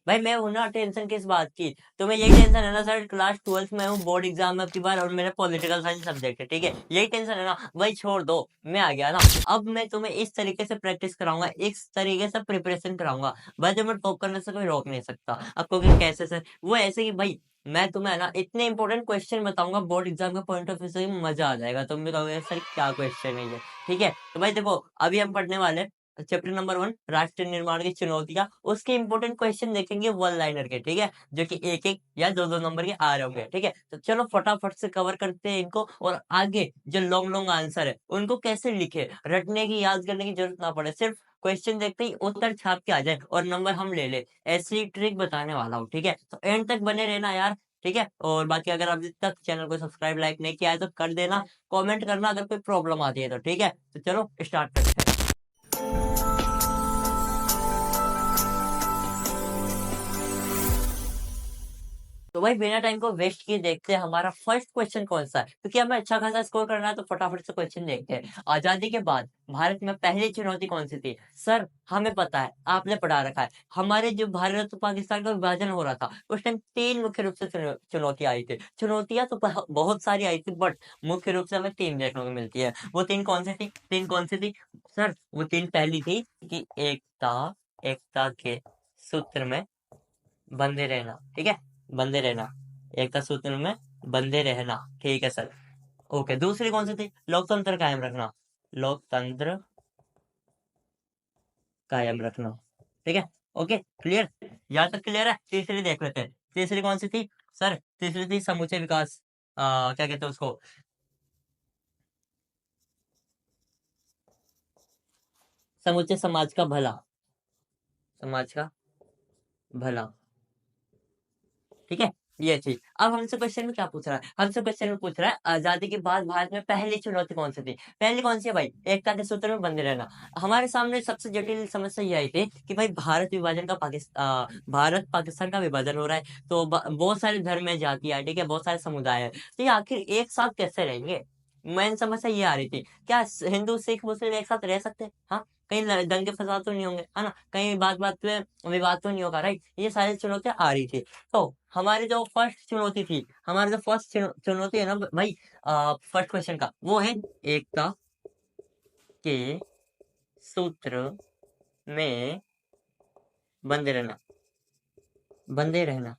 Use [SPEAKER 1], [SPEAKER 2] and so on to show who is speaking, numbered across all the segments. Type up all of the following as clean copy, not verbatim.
[SPEAKER 1] भाई मैं हूं ना, टेंशन किस बात की? तुम्हें यही टेंशन है ना सर, क्लास 12th में हूँ, बोर्ड एग्जाम है अब की बार, और मेरा पॉलिटिकल साइंस सब्जेक्ट है, ठीक है, यही टेंशन है ना भाई, छोड़ दो। मैं आ गया ना। अब मैं तुम्हें इस तरीके से प्रैक्टिस कराऊंगा, इस तरीके से प्रिपरेशन कराऊंगा, भाई तुम्हें टॉप करने से कोई रोक नहीं सकता। अब क्योंकि कैसे सर, वो ऐसे कि भाई मैं तुम्हें है ना इतने इंपॉर्टेंट क्वेश्चन बताऊंगा बोर्ड एग्जाम के पॉइंट ऑफ व्यू से, मजा आ जाएगा, तुम भी कहोगे सर क्या क्वेश्चन है ये। ठीक है, तो भाई देखो, अभी हम पढ़ने वाले हैं चैप्टर नंबर 1, राष्ट्र निर्माण की चुनौतियां। उसके इंपॉर्टेंट क्वेश्चन देखेंगे वन लाइनर के, ठीक है, जो कि एक एक या दो दो नंबर के आ रहे होंगे, ठीक है। तो चलो फटाफट से कवर करते हैं इनको, और आगे जो लॉन्ग लॉन्ग आंसर है उनको कैसे लिखे, रटने की याद करने की जरूरत ना पड़े, सिर्फ क्वेश्चन देखते ही उत्तर छाप के आ जाए और नंबर हम ले ले, ऐसी ट्रिक बताने वाला हूँ, ठीक है। तो एंड तक बने रहना यार, ठीक है। और बाकी अगर अभी तक चैनल को सब्सक्राइब लाइक नहीं किया है तो कर देना, कमेंट करना अगर कोई प्रॉब्लम आती है तो, ठीक है। तो चलो स्टार्ट करते हैं। तो भाई बिना टाइम को वेस्ट किए देखते हैं हमारा फर्स्ट क्वेश्चन कौन सा है, क्योंकि हमें अच्छा खासा स्कोर करना है, तो फटाफट से क्वेश्चन देखते हैं। आजादी के बाद भारत में पहली चुनौती कौन सी थी? सर हमें पता है, आपने पढ़ा रखा है, हमारे जो भारत और पाकिस्तान का विभाजन हो रहा था उस टाइम तीन मुख्य रूप से चुनौती आई थी। चुनौतियां तो बहुत सारी आई थी, बट मुख्य रूप से हमें तीन देखने को मिलती है। वो तीन कौन सी थी? तीन कौन सी थी सर? वो तीन पहली थी कि एकता, एकता के सूत्र में बंधे रहना, ठीक है, बंधे रहना, एकता सूत्र में बंधे रहना, ठीक है सर। ओके, दूसरी कौन सी थी? लोकतंत्र कायम रखना, लोकतंत्र कायम रखना, ठीक है। ओके क्लियर, यहाँ तक क्लियर है। तीसरी देख लेते हैं, तीसरी कौन सी थी? सर तीसरी थी समूचे विकास, क्या कहते हैं उसको, समूचे समाज का भला, समाज का भला, ठीक है, ये चीज। अब हमसे क्वेश्चन में क्या पूछ रहा है? हमसे क्वेश्चन में पूछ रहा है आजादी के बाद भारत में पहली चुनौती कौन सी थी? पहली कौन सी है भाई? एकता के सूत्र में बंधे रहना। हमारे सामने सबसे जटिल समस्या ये आई थी कि भाई भारत विभाजन का भारत पाकिस्तान का विभाजन हो रहा है, तो बहुत सारे धर्म है, जाति है, ठीक है, बहुत सारे समुदाय है, तो ये आखिर एक साथ कैसे रहेंगे? मेन समस्या ये आ रही थी, क्या हिंदू सिख मुस्लिम एक साथ रह सकते हैं? हाँ, कहीं दंगे फसाद तो नहीं होंगे, है ना, कहीं बात बात पे विवाद तो नहीं होगा, राइट? ये सारी चुनौतियां आ रही थी। तो हमारी जो फर्स्ट चुनौती थी, हमारी जो फर्स्ट चुनौती है ना भाई, फर्स्ट क्वेश्चन का वो है एकता के सूत्र में बंधे रहना, बंधे रहना।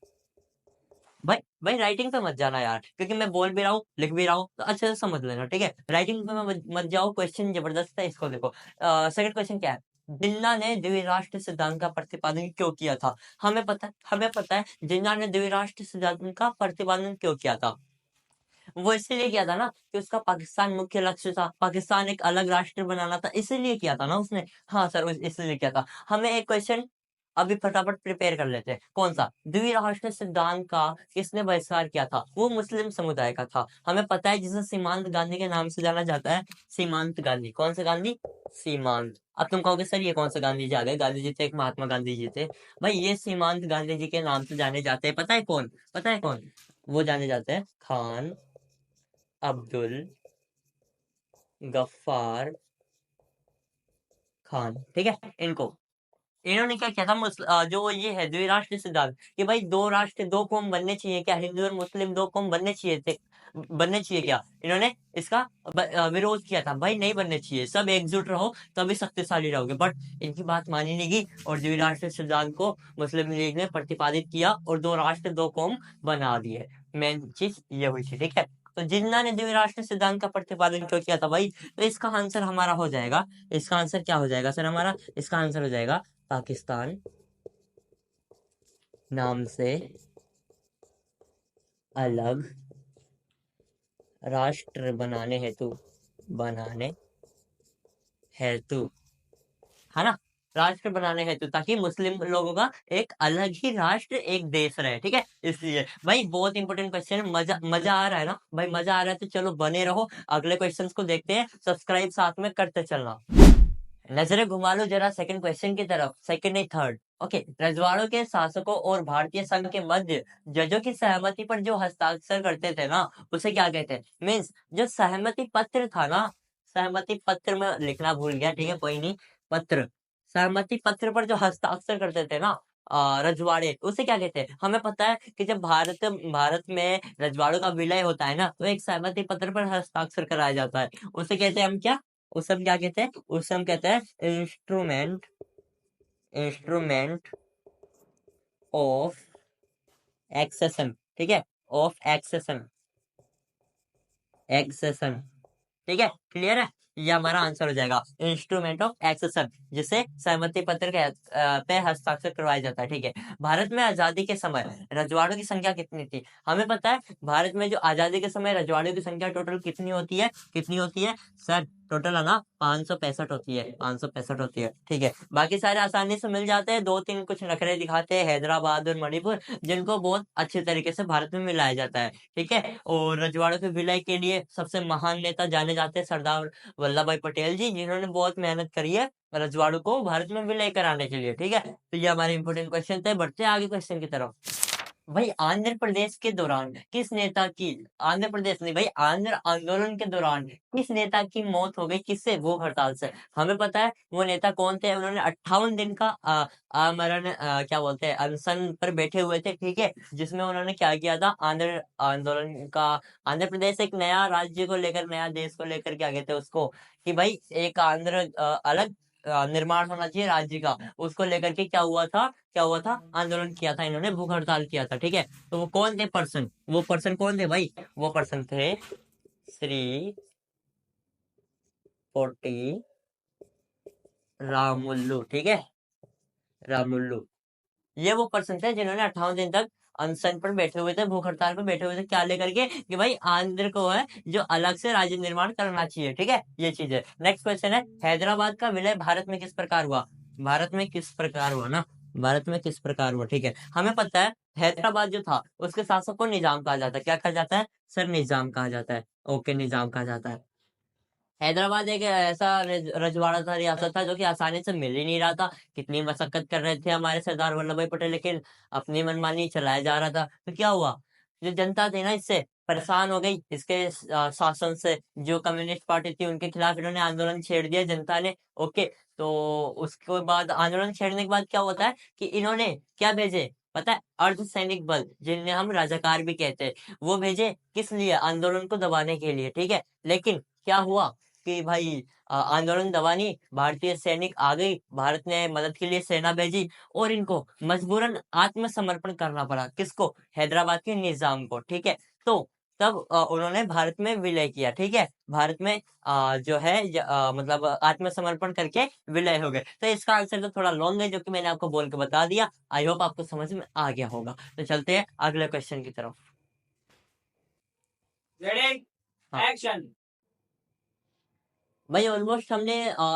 [SPEAKER 1] भाई भाई राइटिंग पे मत जाना यार, क्योंकि मैं बोल भी रहा हूँ लिख भी रहा हूँ, तो अच्छे से समझ लेना, ठीक है। राइटिंग पे मत जाओ, क्वेश्चन जबरदस्त है, इसको देखो। सेकंड क्वेश्चन क्या है? जिन्ना ने द्विराष्ट्र सिद्धांत का प्रतिपादन क्यों किया था? हमें पता है जिन्ना ने द्विराष्ट्र सिद्धांत का प्रतिपादन क्यों किया था। वो इसलिए किया था ना कि उसका पाकिस्तान मुख्य लक्ष्य था, पाकिस्तान एक अलग राष्ट्र बनाना था, इसीलिए किया था ना उसने। हाँ सर, इसलिए किया था। हमें एक क्वेश्चन अभी फटाफट प्रिपेयर कर लेते हैं, कौन सा? द्विराष्ट्र सिद्धांत का किसने बहिष्कार किया था? वो मुस्लिम समुदाय का था, हमें पता है, जिसे सीमांत गांधी के नाम से जाना जाता है। सीमांत गांधी, कौन सा गांधी? सीमांत। अब तुम कहोगे सर ये कौन सा गांधी जी आ गए? गांधी जी थे एक, महात्मा गांधी जी थे। भाई ये सीमांत गांधी जी के नाम से जाने जाते हैं, पता है कौन? पता है कौन? वो जाने जाते हैं खान अब्दुल गफ्फार खान, ठीक है। इनको, इन्होंने क्या किया था, जो ये है द्विराष्ट्र सिद्धांत, कि भाई दो राष्ट्र दो कौम बनने चाहिए क्या? हिंदू और मुस्लिम दो कौम बनने चाहिए थे, बनने चाहिए क्या? इन्होंने इसका विरोध किया था, भाई नहीं बनने चाहिए, सब एकजुट रहो तभी शक्तिशाली रहोगे। बट इनकी बात मानी नहीं गई, और द्विराष्ट्र सिद्धांत को मुस्लिम लीग ने प्रतिपादित किया और दो राष्ट्र दो कौम बना दिए। मेन चीज ये हुई थी, ठीक है। तो जिन्ना ने द्विराष्ट्र सिद्धांत का प्रतिपादन क्यों किया था भाई? तो इसका आंसर हमारा हो जाएगा, इसका आंसर क्या हो जाएगा सर हमारा? इसका आंसर हो जाएगा पाकिस्तान नाम से अलग राष्ट्र बनाने हेतु, है ना, राष्ट्र बनाने हेतु, ताकि मुस्लिम लोगों का एक अलग ही राष्ट्र एक देश रहे, ठीक है। इसलिए भाई बहुत इंपॉर्टेंट क्वेश्चन, मजा मजा आ रहा है ना भाई? मजा आ रहा है तो चलो बने रहो, अगले क्वेश्चंस को देखते हैं, सब्सक्राइब साथ में करते चलना। नजरें घुमा लो जरा सेकंड क्वेश्चन की तरफ, सेकंड नहीं थर्ड। ओके, रजवाड़ों के शासकों और भारतीय संघ के मध्य जजों की सहमति पर जो हस्ताक्षर करते थे ना, उसे क्या कहते हैं? मीन्स जो सहमति पत्र था ना, सहमति पत्र में लिखना भूल गया, ठीक है, कोई नहीं, पत्र, सहमति पत्र पर जो हस्ताक्षर करते थे ना, रजवाड़े, उसे क्या कहते हैं? हमें पता है कि जब भारत में रजवाड़ों का विलय होता है ना, तो एक सहमति पत्र पर हस्ताक्षर कराया जाता है। उसे कहते हैं हम क्या? उसे हम क्या कहते हैं? उसे हम कहते हैं इंस्ट्रूमेंट इंस्ट्रूमेंट ऑफ एक्सेशन, ठीक है? ऑफ एक्सेशन, ठीक है? क्लियर है? ये हमारा आंसर हो जाएगा, इंस्ट्रूमेंट ऑफ एक्सेशन, जिसे सहमति पत्र के पे हस्ताक्षर करवाया जाता है, ठीक है? भारत में आजादी के समय रजवाड़ों की संख्या कितनी थी? हमें पता है भारत में जो आजादी के समय रजवाड़ों की संख्या टोटल कितनी होती है? कितनी होती है सर? टोटल है ना 565 होती है, 565 होती है, ठीक है? बाकी सारे आसानी से मिल जाते हैं, 2-3 कुछ नखरे दिखाते हैं हैदराबाद और मणिपुर, जिनको बहुत अच्छे तरीके से भारत में मिलाया जाता है, ठीक है? और रजवाड़ों के विलय के लिए सबसे महान नेता जाने जाते हैं सरदार वल्लभ भाई पटेल जी, जिन्होंने बहुत मेहनत करी है रजवाड़ों को भारत में विलय कराने के लिए, ठीक है? तो ये हमारे इंपोर्टेंट क्वेश्चन थे। बढ़ते हैं आगे क्वेश्चन की तरफ। भाई आंध्र प्रदेश के दौरान किस नेता की, आंध्र प्रदेश नहीं भाई, आंध्र आंदोलन के दौरान किस नेता की मौत हो गई? किससे? भूख हड़ताल से। हमें पता है वो नेता कौन थे। उन्होंने 58 दिन का आमरण, क्या बोलते हैं, अनशन पर बैठे हुए थे, ठीक है? जिसमें उन्होंने क्या किया था? आंध्र आंदोलन का, आंध्र प्रदेश एक नया राज्य को लेकर, नया देश को लेकर क्या कहते हैं उसको, कि भाई एक आंध्र अलग निर्माण होना चाहिए राज्य का, उसको लेकर के क्या हुआ था? आंदोलन किया था इन्होंने, भूख हड़ताल किया था, ठीक है? तो वो कौन थे पर्सन? वो पर्सन कौन थे भाई? वो पर्सन थे श्री पोटी रामुल्लू, ठीक है? रामुल्लू, ये वो पर्सन थे जिन्होंने 58 दिन तक अनशन पर बैठे हुए थे, भूख हड़ताल पर बैठे हुए थे, क्या लेकर के? कि भाई आंध्र को है जो अलग से राज्य निर्माण करना चाहिए, ठीक है? ये चीज है। नेक्स्ट क्वेश्चन है, हैदराबाद का विलय भारत में किस प्रकार हुआ? भारत में किस प्रकार हुआ ना? भारत में किस प्रकार हुआ, ठीक है? हमें पता है हैदराबाद जो था उसके शासक को निजाम कहा जाता है। क्या कहा जाता है सर? निजाम कहा जाता है। ओके, निजाम कहा जाता है। हैदराबाद एक ऐसा रजवाड़ा था, रियासत था, जो कि आसानी से मिल ही नहीं रहा था। कितनी मशक्कत कर रहे थे हमारे सरदार वल्लभ भाई पटेल, लेकिन अपनी मनमानी चलाया जा रहा था। तो क्या हुआ? जो जनता थी ना, इससे परेशान हो गई, इसके शासन से। जो कम्युनिस्ट पार्टी थी उनके खिलाफ इन्होंने आंदोलन छेड़ दिया जनता ने। ओके, तो उसके बाद आंदोलन छेड़ने के बाद क्या होता है कि इन्होंने क्या भेजे पता है? अर्धसैनिक बल, जिन्हें हम राजाकार भी कहते हैं, वो भेजे किस लिए? आंदोलन को दबाने के लिए, ठीक है? लेकिन क्या हुआ कि भाई आंदोलन दबानी, भारतीय सैनिक आ गई, भारत ने मदद के लिए सेना भेजी, और इनको मजबूरन आत्मसमर्पण करना पड़ा। किसको? हैदराबाद के निजाम को, ठीक है? तो तब उन्होंने भारत में विलय किया, ठीक है? भारत में जो है मतलब आत्मसमर्पण करके विलय हो गए। तो इसका आंसर तो थोड़ा लॉन्ग है, जो कि मैंने आपको बोल के बता दिया। आई होप आपको समझ में आ गया होगा। तो चलते हैं अगले क्वेश्चन की तरफ। Ready, action. भाई ऑलमोस्ट हमने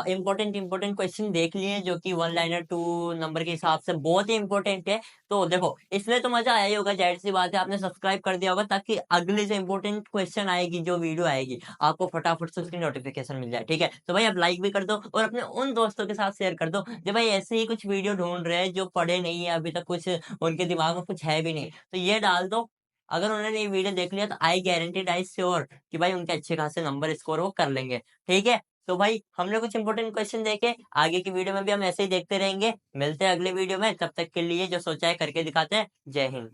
[SPEAKER 1] इम्पोर्टेंट क्वेश्चन देख लिए, जो कि 1 लाइनर 2 नंबर के हिसाब से बहुत ही इंपॉर्टेंट है। तो देखो, इसमें तो मजा आया ही होगा, जाहिर सी बात है, आपने सब्सक्राइब कर दिया होगा, ताकि अगली जो इंपॉर्टेंट क्वेश्चन आएगी, जो वीडियो आएगी, आपको फटाफट से उसकी नोटिफिकेशन मिल जाए, ठीक है? तो भाई आप लाइक भी कर दो, और अपने उन दोस्तों के साथ शेयर कर दो जो भाई ऐसे ही कुछ वीडियो ढूंढ रहे हैं, जो पढ़े नहीं है अभी तक, कुछ उनके दिमाग में कुछ है भी नहीं, तो ये डाल दो। अगर उन्होंने ये वीडियो देख लिया तो आई गारंटीड, आई श्योर कि भाई उनके अच्छे खासे नंबर स्कोर वो कर लेंगे, ठीक है? तो भाई हमने कुछ इंपॉर्टेंट क्वेश्चन देखे, आगे की वीडियो में भी हम ऐसे ही देखते रहेंगे। मिलते हैं अगले वीडियो में, तब तक के लिए जो सोचा है करके दिखाते हैं। जय हिंद।